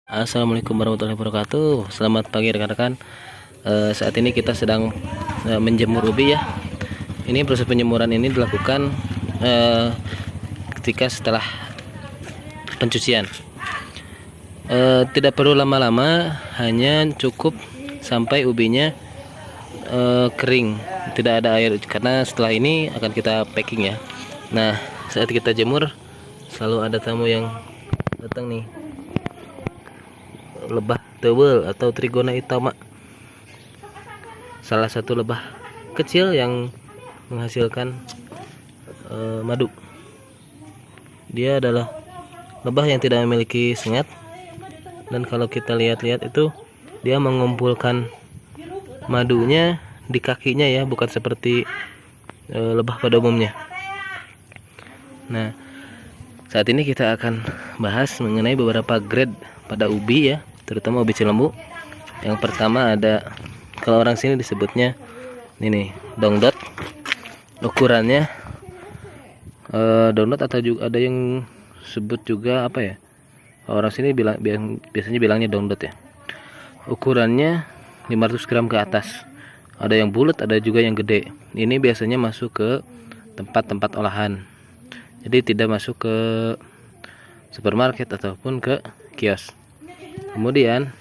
Assalamualaikum warahmatullahi wabarakatuh. Selamat pagi rekan-rekan. Saat ini kita sedang menjemur ubi ya. Ini proses penjemuran ini dilakukan ketika setelah pencucian. Tidak perlu lama-lama, hanya cukup sampai ubinya kering, tidak ada air, karena setelah ini akan kita packing ya. Nah, saat kita jemur selalu ada tamu yang datang nih. Lebah tebel atau Trigona itama, salah satu lebah kecil yang menghasilkan madu. Dia adalah lebah yang tidak memiliki sengat, dan kalau kita lihat-lihat itu dia mengumpulkan madunya di kakinya ya, bukan seperti lebah pada umumnya. Nah, saat ini kita akan bahas mengenai beberapa grade pada ubi ya, terutama ubi Cilembu. Yang pertama ada, kalau orang sini disebutnya ini dongdot. Ukurannya dongdot, atau juga ada yang sebut juga apa ya, orang sini biasanya bilangnya dongdot ya. Ukurannya 500 gram ke atas. Ada yang bulat, ada juga yang gede. Ini biasanya masuk ke tempat-tempat olahan, jadi tidak masuk ke supermarket ataupun ke kios. Kemudian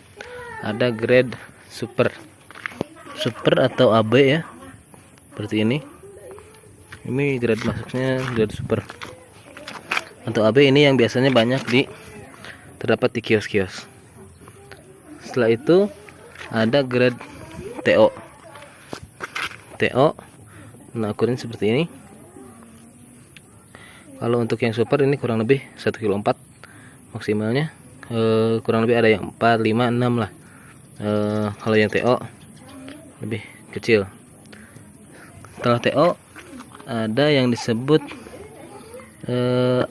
ada grade super atau AB ya, seperti ini. Ini grade masuknya grade super atau AB, ini yang biasanya banyak terdapat di kios-kios. Setelah itu ada grade TO. Nah, ukurannya seperti ini. Kalau untuk yang super ini kurang lebih 1,4 kg maksimalnya. Kurang lebih ada yang 4, 5, 6 lah. Kalau yang TO lebih kecil. Setelah TO ada yang disebut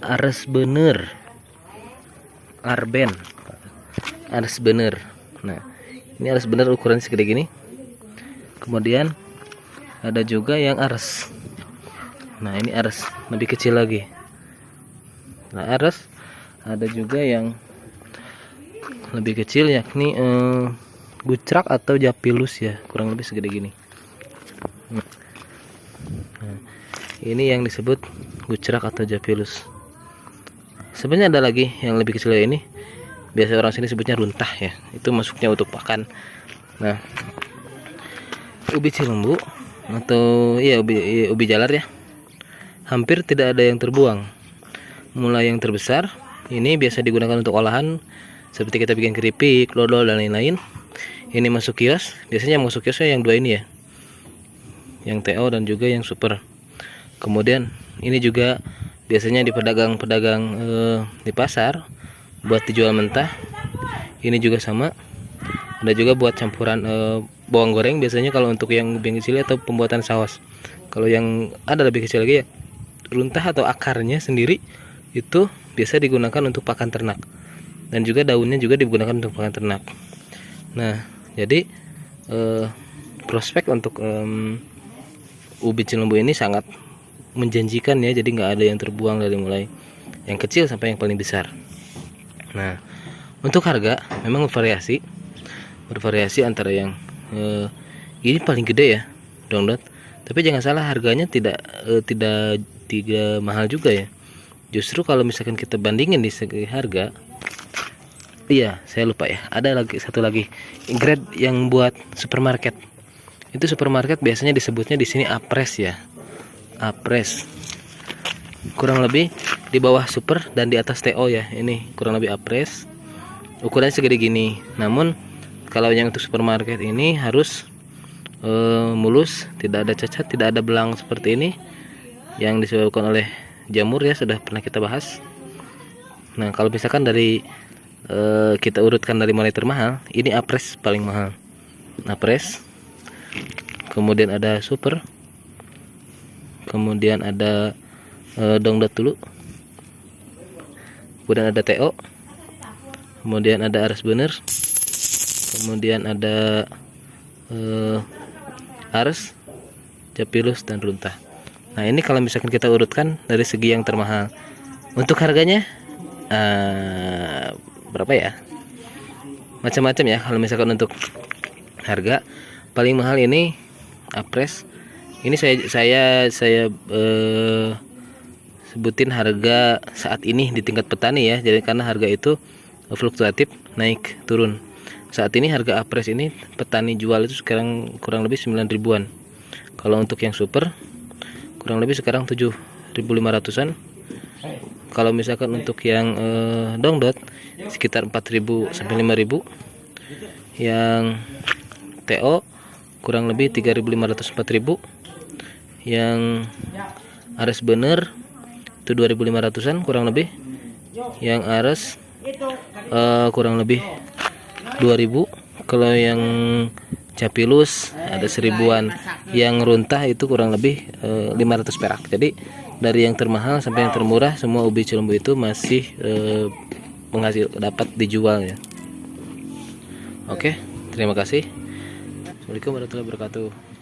ares bener, arben, ares bener. Nah, ini ares bener ukuran segede gini. Kemudian ada juga yang ares. Nah, ini ares lebih kecil lagi. Nah, ares ada juga yang lebih kecil, yakni gucrak atau japilus ya, kurang lebih segede gini. Nah, ini yang disebut gucrak atau japilus. Sebenarnya ada lagi yang lebih kecil ini, biasa orang sini sebutnya runtah ya, itu masuknya untuk pakan. Nah, ubi Cilembu atau iya ubi jalar ya, hampir tidak ada yang terbuang. Mulai yang terbesar ini biasa digunakan untuk olahan, seperti kita bikin keripik, dodol dan lain-lain. Ini masuk kios, biasanya yang masuk kiosnya yang dua ini ya, yang TO dan juga yang super. Kemudian ini juga biasanya di pedagang-pedagang di pasar buat dijual mentah. Ini juga sama, ada juga buat campuran bawang goreng biasanya kalau untuk yang lebih kecil, atau pembuatan saus. Kalau yang ada lebih kecil lagi ya, runtah atau akarnya sendiri itu biasa digunakan untuk pakan ternak, dan juga daunnya juga digunakan untuk pakan ternak. Nah, jadi prospek untuk ubi Cilembu ini sangat menjanjikan ya, jadi nggak ada yang terbuang dari mulai yang kecil sampai yang paling besar. Nah, untuk harga memang bervariasi antara yang ini paling gede ya, dongdot. Tapi jangan salah, harganya tidak mahal juga ya. Justru kalau misalkan kita bandingin di segi harga, iya saya lupa ya, ada satu lagi grade yang buat supermarket. Itu supermarket biasanya disebutnya di sini apres ya, apres. Kurang lebih di bawah super dan di atas TO ya. Ini kurang lebih apres, ukurannya segede gini. Namun kalau yang untuk supermarket ini harus mulus, tidak ada cacat, tidak ada belang seperti ini, yang disebabkan oleh jamur ya, sudah pernah kita bahas. Nah, kalau misalkan dari kita urutkan dari mulai termahal, ini apres paling mahal, apres. Kemudian ada super, kemudian ada dongdot dulu, kemudian ada TO, kemudian ada ares bener, kemudian ada ares, japilus, dan runtah. Nah, ini kalau misalkan kita urutkan dari segi yang termahal. Untuk harganya berapa ya? macam-macam ya. Kalau misalkan untuk harga paling mahal ini Apres. Ini saya sebutin harga saat ini di tingkat petani ya. Jadi karena harga itu fluktuatif, naik turun. Saat ini harga Apres ini petani jual itu sekarang kurang lebih 9 ribuan. Kalau untuk yang super kurang lebih sekarang 7.500-an. Kalau misalkan untuk yang dongdot sekitar 4.000 sampai 5.000. Yang TO kurang lebih 3.500 4.000. Yang Ares bener itu 2.500-an kurang lebih. Yang Ares kurang lebih 2.000. Kalau yang Capilus ada 1.000-an. Yang runtah itu kurang lebih 500 perak. Jadi dari yang termahal sampai yang termurah semua ubi Cilombo itu masih menghasil dapat dijual ya. Oke, terima kasih. Assalamualaikum warahmatullahi wabarakatuh.